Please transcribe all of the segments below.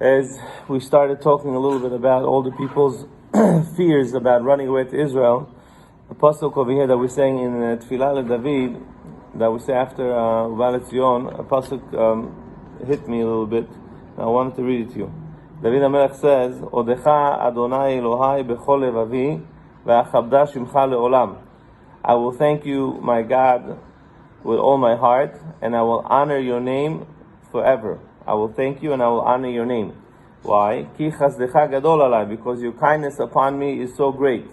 As we started talking a little bit about all the people's fears about running away to Israel, the pasuk over here that we're saying in Tefilah David, that we say after Uval Etzion, a pasuk hit me a little bit. I wanted to read it to you. David HaMelech says, Odecha Adonai Elohai bechol levavi ve'achabda shimcha le'olam. I will thank you, my God, with all my heart, and I will honor your name forever. I will thank you and I will honor your name. Why? Ki chasdecha gadol alai, because your kindness upon me is so great.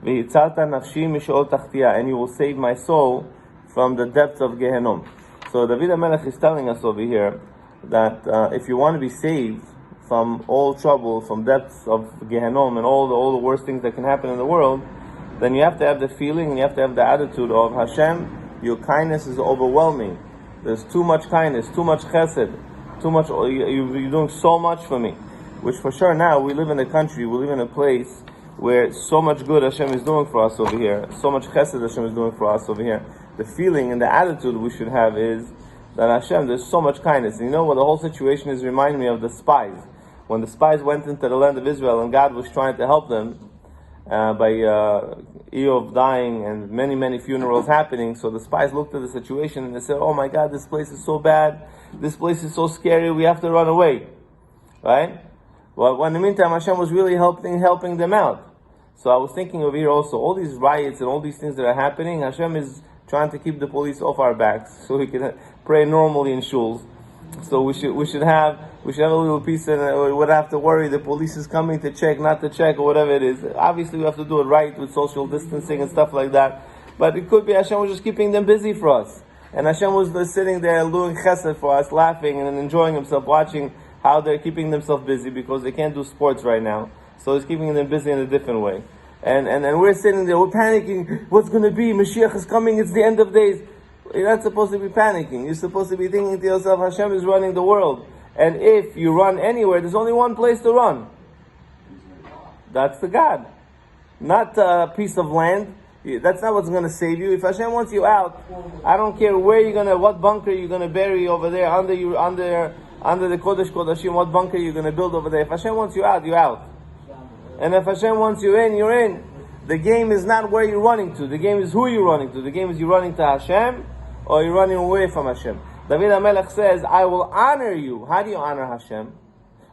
Vehitzalta nafshi mishol tachtia, and you will save my soul from the depths of Gehenom. So David HaMelech is telling us over here that if you want to be saved from all trouble, from depths of Gehenom and all the worst things that can happen in the world, then you have to have the feeling and you have to have the attitude of Hashem, your kindness is overwhelming. There's too much kindness, too much chesed, too much, you're doing so much for me. Which for sure now, we live in a country, we live in a place where so much good Hashem is doing for us over here, so much chesed Hashem is doing for us over here. The feeling and the attitude we should have is that Hashem, there's so much kindness. And you know what the whole situation is reminding me of? The spies. When the spies went into the land of Israel and God was trying to help them by Eov dying and many funerals happening, so the spies looked at the situation and they said, oh my God, this place is so bad, this place is so scary, we have to run away. Right? Well, in the meantime, Hashem was really helping them out. So I was thinking over here also, all these riots and all these things that are happening, Hashem is trying to keep the police off our backs so we can pray normally in shuls. So we should have a little peace, and we would have to worry the police is coming to check, not to check, or whatever it is. Obviously we have to do it right with social distancing and stuff like that. But it could be Hashem was just keeping them busy for us. And Hashem was just sitting there doing chesed for us, laughing and enjoying himself, watching how they're keeping themselves busy because they can't do sports right now. So he's keeping them busy in a different way. And we're sitting there, we're panicking, what's going to be? Mashiach is coming, it's the end of days. You're not supposed to be panicking. You're supposed to be thinking to yourself, Hashem is running the world. And if you run anywhere, there's only one place to run. That's the God. Not a piece of land. That's not what's going to save you. If Hashem wants you out, I don't care where you're going to, what bunker you're going to bury over there, under the Kodesh Kodashim, what bunker you're going to build over there. If Hashem wants you out, you're out. And if Hashem wants you in, you're in. The game is not where you're running to. The game is who you're running to. The game is you're running to Hashem or you're running away from Hashem. David HaMelech says, I will honor you. How do you honor Hashem?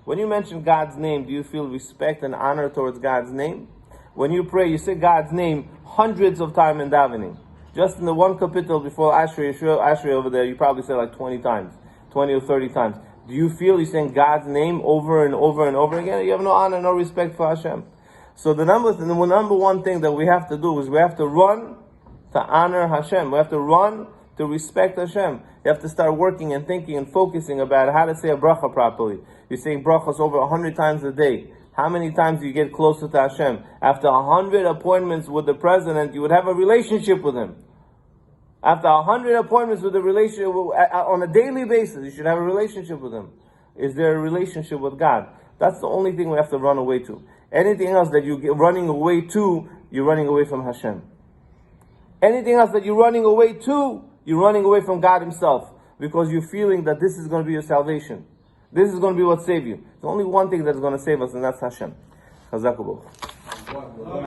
When you mention God's name, do you feel respect and honor towards God's name? When you pray, you say God's name hundreds of times in davening. Just in the one capital before Ashrei over there, you probably say like 20 times, 20 or 30 times. Do you feel you're saying God's name over and over and over again? You have no honor, no respect for Hashem. So the number one thing that we have to do is we have to run to honor Hashem. We have to run to respect Hashem. You have to start working and thinking and focusing about how to say a bracha properly. You're saying brachas over 100 times a day. How many times do you get closer to Hashem? After 100 appointments with the president, you would have a relationship with him. After 100 appointments with the relationship on a daily basis, you should have a relationship with him. Is there a relationship with God? That's the only thing we have to run away to. Anything else that you're running away to, you're running away from Hashem. Anything else that you're running away to, you're running away from God Himself. Because you're feeling that this is going to be your salvation. This is going to be what saves you. There's only one thing that's going to save us, and that's Hashem. Chazak u'Baruch.